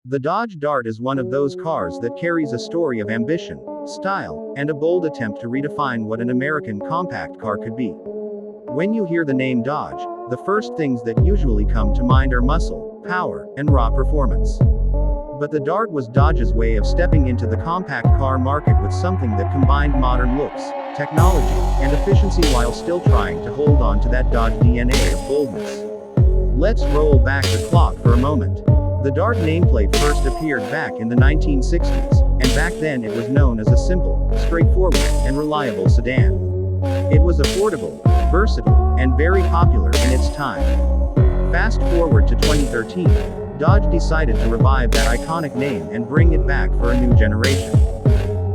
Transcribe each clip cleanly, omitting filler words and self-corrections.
The Dodge Dart is one of those cars that carries a story of ambition, style, and a bold attempt to redefine what an American compact car could be. When you hear the name Dodge, the first things that usually come to mind are muscle, power, and raw performance. But the Dart was Dodge's way of stepping into the compact car market with something that combined modern looks, technology, and efficiency while still trying to hold on to that Dodge DNA of boldness. Let's roll back the clock for a moment. The Dart nameplate first appeared back in the 1960s, and back then it was known as a simple, straightforward, and reliable sedan. It was affordable, versatile, and very popular in its time. Fast forward to 2013, Dodge decided to revive that iconic name and bring it back for a new generation.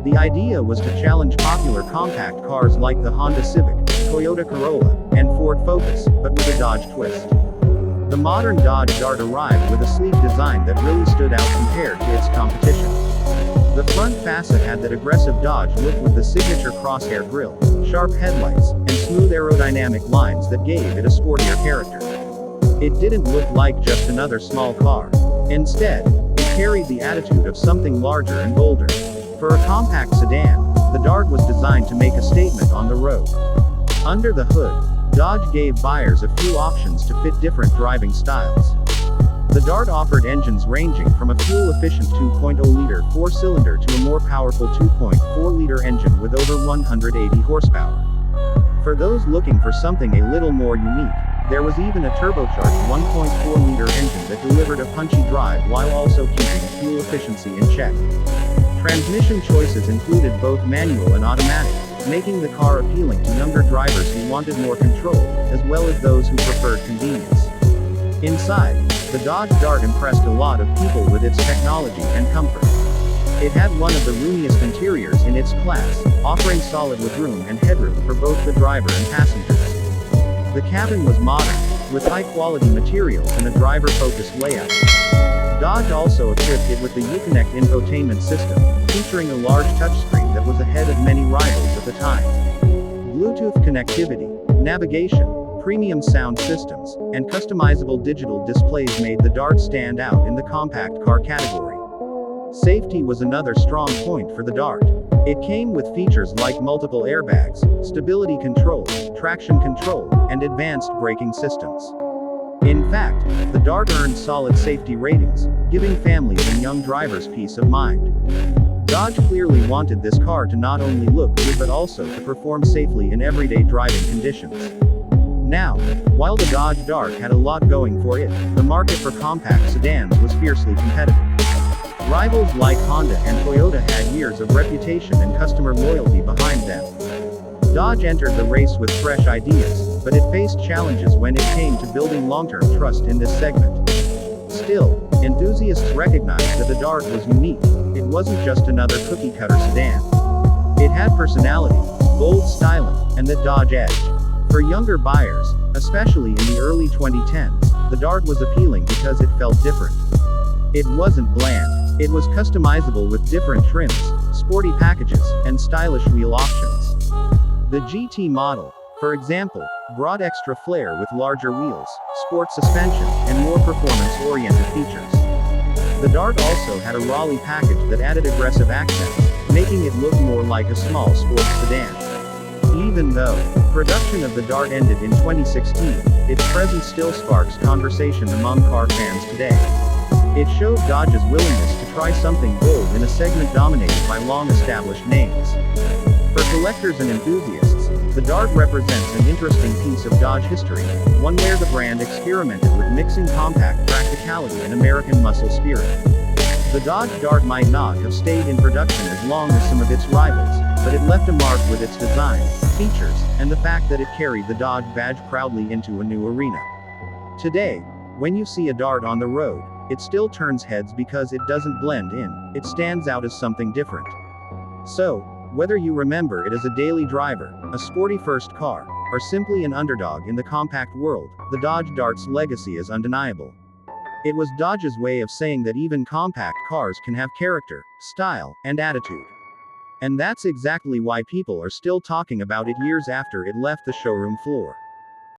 The idea was to challenge popular compact cars like the Honda Civic, Toyota Corolla, and Ford Focus, but with a Dodge twist. The modern Dodge Dart arrived with a sleek design that really stood out compared to its competition. The front facet had that aggressive Dodge look with the signature crosshair grille, sharp headlights, and smooth aerodynamic lines that gave it a sportier character. It didn't look like just another small car. Instead, it carried the attitude of something larger and bolder. For a compact sedan, the Dart was designed to make a statement on the road. Under the hood, Dodge gave buyers a few options to fit different driving styles. The Dart offered engines ranging from a fuel-efficient 2.0-liter four-cylinder to a more powerful 2.4-liter engine with over 180 horsepower. For those looking for something a little more unique, there was even a turbocharged 1.4-liter engine that delivered a punchy drive while also keeping fuel efficiency in check. Transmission choices included both manual and automatic, making the car appealing to younger drivers who wanted more control, as well as those who preferred convenience. Inside, the Dodge Dart impressed a lot of people with its technology and comfort. It had one of the roomiest interiors in its class, offering solid legroom and headroom for both the driver and passengers. The cabin was modern, with high-quality materials and a driver-focused layout. Dodge also equipped it with the Uconnect infotainment system, featuring a large touchscreen that was ahead of many rivals at the time. Bluetooth connectivity, navigation, premium sound systems, and customizable digital displays made the Dart stand out in the compact car category. Safety was another strong point for the Dart. It came with features like multiple airbags, stability control, traction control, and advanced braking systems. In fact, the Dart earned solid safety ratings, giving families and young drivers peace of mind. Dodge clearly wanted this car to not only look good but also to perform safely in everyday driving conditions. Now, while the Dodge Dart had a lot going for it, the market for compact sedans was fiercely competitive. Rivals like Honda and Toyota had years of reputation and customer loyalty behind them. Dodge entered the race with fresh ideas, but it faced challenges when it came to building long-term trust in this segment. Still, enthusiasts recognized that the Dart was unique. It wasn't just another cookie-cutter sedan. It had personality, bold styling, and the Dodge edge. For younger buyers, especially in the early 2010s, the Dart was appealing because it felt different. It wasn't bland. It was customizable with different trims, sporty packages, and stylish wheel options. The GT model, for example, brought extra flair with larger wheels, sport suspension, and more performance-oriented features. The Dart also had a Raleigh package that added aggressive accents, making it look more like a small sports sedan. Even though production of the Dart ended in 2016, its presence still sparks conversation among car fans today. It showed Dodge's willingness to try something bold in a segment dominated by long-established names. For collectors and enthusiasts, the Dart represents an interesting piece of Dodge history, one where the brand experimented with mixing compact practicality and American muscle spirit. The Dodge Dart might not have stayed in production as long as some of its rivals, but it left a mark with its design, features, and the fact that it carried the Dodge badge proudly into a new arena. Today, when you see a Dart on the road, it still turns heads because it doesn't blend in, it stands out as something different. So, whether you remember it as a daily driver, a sporty first car, or simply an underdog in the compact world, the Dodge Dart's legacy is undeniable. It was Dodge's way of saying that even compact cars can have character, style, and attitude. And that's exactly why people are still talking about it years after it left the showroom floor.